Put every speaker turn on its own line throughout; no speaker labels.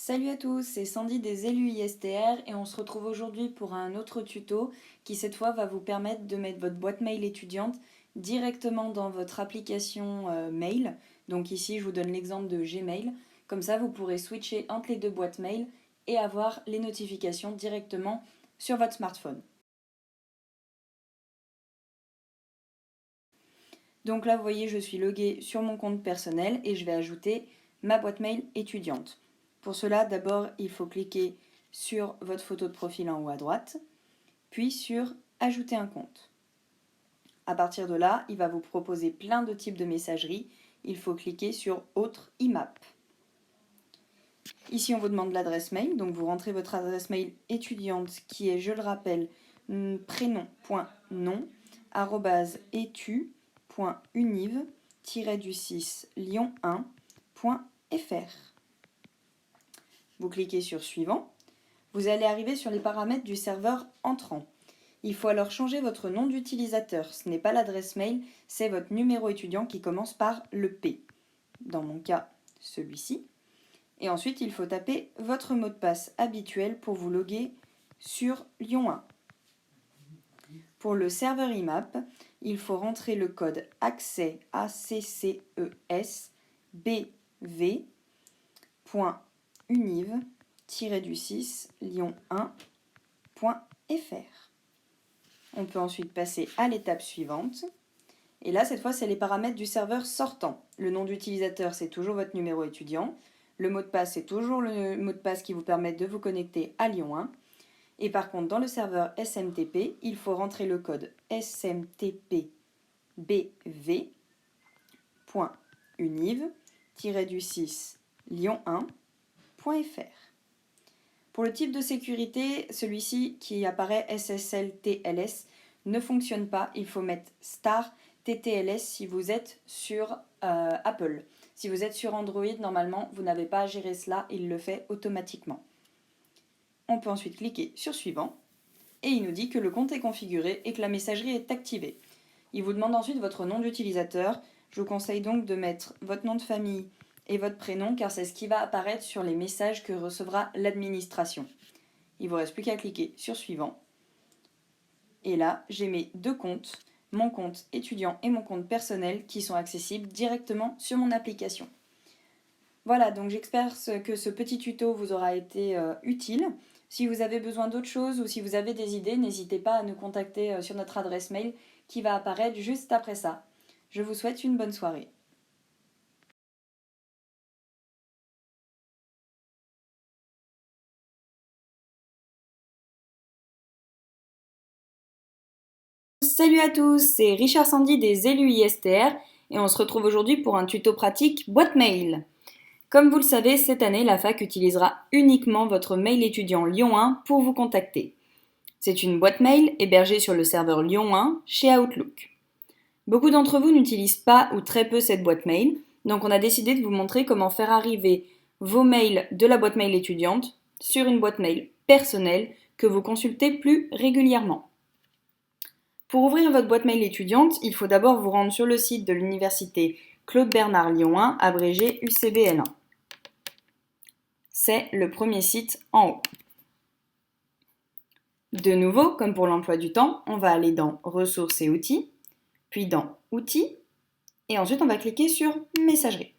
Salut à tous, c'est Sandy des élus ISTR et on se retrouve aujourd'hui pour un autre tuto qui cette fois va vous permettre de mettre votre boîte mail étudiante directement dans votre application mail. Donc ici je vous donne l'exemple de Gmail. Comme ça vous pourrez switcher entre les deux boîtes mail et avoir les notifications directement sur votre smartphone. Donc là vous voyez je suis loguée sur mon compte personnel et je vais ajouter ma boîte mail étudiante. Pour cela, d'abord, il faut cliquer sur votre photo de profil en haut à droite, puis sur Ajouter un compte. À partir de là, il va vous proposer plein de types de messagerie. Il faut cliquer sur Autre IMAP. Ici, on vous demande l'adresse mail, donc vous rentrez votre adresse mail étudiante qui est, je le rappelle, prénom.nom@etu.univ-lyon1.fr. Vous cliquez sur Suivant. Vous allez arriver sur les paramètres du serveur entrant. Il faut alors changer votre nom d'utilisateur. Ce n'est pas l'adresse mail, c'est votre numéro étudiant qui commence par le P. Dans mon cas, celui-ci. Et ensuite, il faut taper votre mot de passe habituel pour vous loguer sur Lyon 1. Pour le serveur IMAP, il faut rentrer le code accès bv.univ-lyon1.fr. On peut ensuite passer à l'étape suivante. Et là, cette fois, c'est les paramètres du serveur sortant. Le nom d'utilisateur, c'est toujours votre numéro étudiant. Le mot de passe, c'est toujours le mot de passe qui vous permet de vous connecter à Lyon 1. Et par contre, dans le serveur SMTP, il faut rentrer le code smtp-bv.univ-lyon1.fr. Pour le type de sécurité, celui-ci qui apparaît SSL-TLS ne fonctionne pas. Il faut mettre star TTLS si vous êtes sur Apple. Si vous êtes sur Android, normalement, vous n'avez pas à gérer cela, il le fait automatiquement. On peut ensuite cliquer sur Suivant et il nous dit que le compte est configuré et que la messagerie est activée. Il vous demande ensuite votre nom d'utilisateur. Je vous conseille donc de mettre votre nom de famille et votre prénom car c'est ce qui va apparaître sur les messages que recevra l'administration. Il ne vous reste plus qu'à cliquer sur Suivant. Et là, j'ai mes deux comptes, mon compte étudiant et mon compte personnel qui sont accessibles directement sur mon application. Voilà, donc j'espère que ce petit tuto vous aura été utile. Si vous avez besoin d'autre chose ou si vous avez des idées, n'hésitez pas à nous contacter sur notre adresse mail qui va apparaître juste après ça. Je vous souhaite une bonne soirée. Salut à tous, c'est Richard Sandy des élus ISTR et on se retrouve aujourd'hui pour un tuto pratique boîte mail. Comme vous le savez, cette année, la fac utilisera uniquement votre mail étudiant Lyon 1 pour vous contacter. C'est une boîte mail hébergée sur le serveur Lyon 1 chez Outlook. Beaucoup d'entre vous n'utilisent pas ou très peu cette boîte mail, donc on a décidé de vous montrer comment faire arriver vos mails de la boîte mail étudiante sur une boîte mail personnelle que vous consultez plus régulièrement. Pour ouvrir votre boîte mail étudiante, il faut d'abord vous rendre sur le site de l'université Claude Bernard Lyon 1, abrégé UCBL1. C'est le premier site en haut. De nouveau, comme pour l'emploi du temps, on va aller dans Ressources et outils, puis dans Outils, et ensuite on va cliquer sur Messagerie.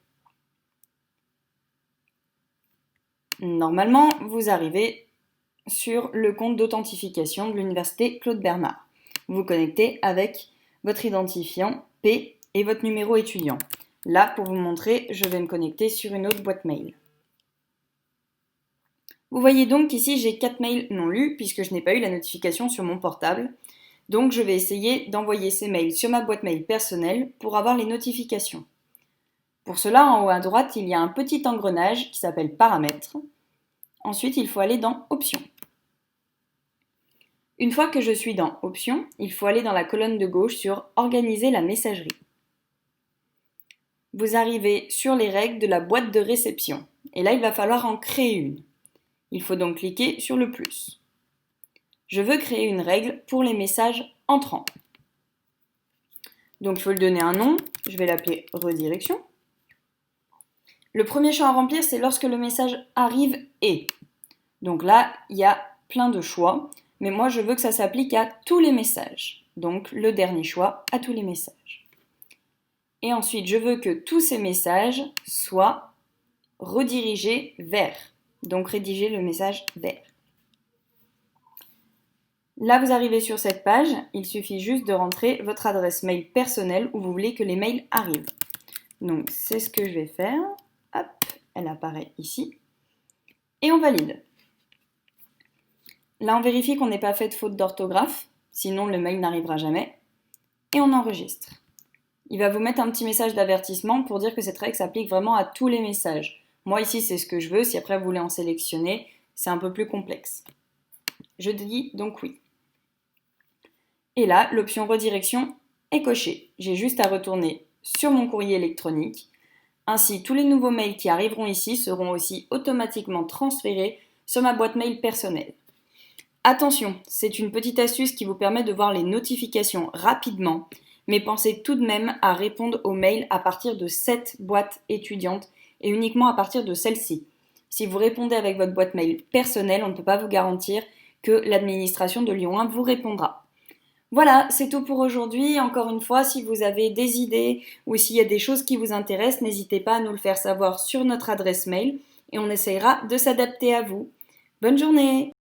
Normalement, vous arrivez sur le compte d'authentification de l'université Claude Bernard. Vous vous connectez avec votre identifiant P et votre numéro étudiant. Là, pour vous montrer, je vais me connecter sur une autre boîte mail. Vous voyez donc qu'ici, j'ai 4 mails non lus puisque je n'ai pas eu la notification sur mon portable. Donc, je vais essayer d'envoyer ces mails sur ma boîte mail personnelle pour avoir les notifications. Pour cela, en haut à droite, il y a un petit engrenage qui s'appelle Paramètres. Ensuite, il faut aller dans Options. Une fois que je suis dans Options, il faut aller dans la colonne de gauche sur Organiser la messagerie. Vous arrivez sur les règles de la boîte de réception. Et là, il va falloir en créer une. Il faut donc cliquer sur le plus. Je veux créer une règle pour les messages entrants. Donc il faut lui donner un nom, je vais l'appeler redirection. Le premier champ à remplir, c'est lorsque le message arrive et. Donc là, il y a plein de choix, mais moi je veux que ça s'applique à tous les messages. Donc le dernier choix, à tous les messages. Et ensuite, je veux que tous ces messages soient redirigés vers. Donc rédiger le message vers. Là, vous arrivez sur cette page, il suffit juste de rentrer votre adresse mail personnelle où vous voulez que les mails arrivent. Donc c'est ce que je vais faire. Hop, elle apparaît ici. Et on valide. Là, on vérifie qu'on n'ait pas fait de faute d'orthographe, sinon le mail n'arrivera jamais. Et on enregistre. Il va vous mettre un petit message d'avertissement pour dire que cette règle s'applique vraiment à tous les messages. Moi ici, c'est ce que je veux. Si après vous voulez en sélectionner, c'est un peu plus complexe. Je dis donc oui. Et là, l'option redirection est cochée. J'ai juste à retourner sur mon courrier électronique. Ainsi, tous les nouveaux mails qui arriveront ici seront aussi automatiquement transférés sur ma boîte mail personnelle. Attention, c'est une petite astuce qui vous permet de voir les notifications rapidement, mais pensez tout de même à répondre aux mails à partir de cette boîte étudiante et uniquement à partir de celle-ci. Si vous répondez avec votre boîte mail personnelle, on ne peut pas vous garantir que l'administration de Lyon 1 vous répondra. Voilà, c'est tout pour aujourd'hui. Encore une fois, si vous avez des idées ou s'il y a des choses qui vous intéressent, n'hésitez pas à nous le faire savoir sur notre adresse mail et on essayera de s'adapter à vous. Bonne journée!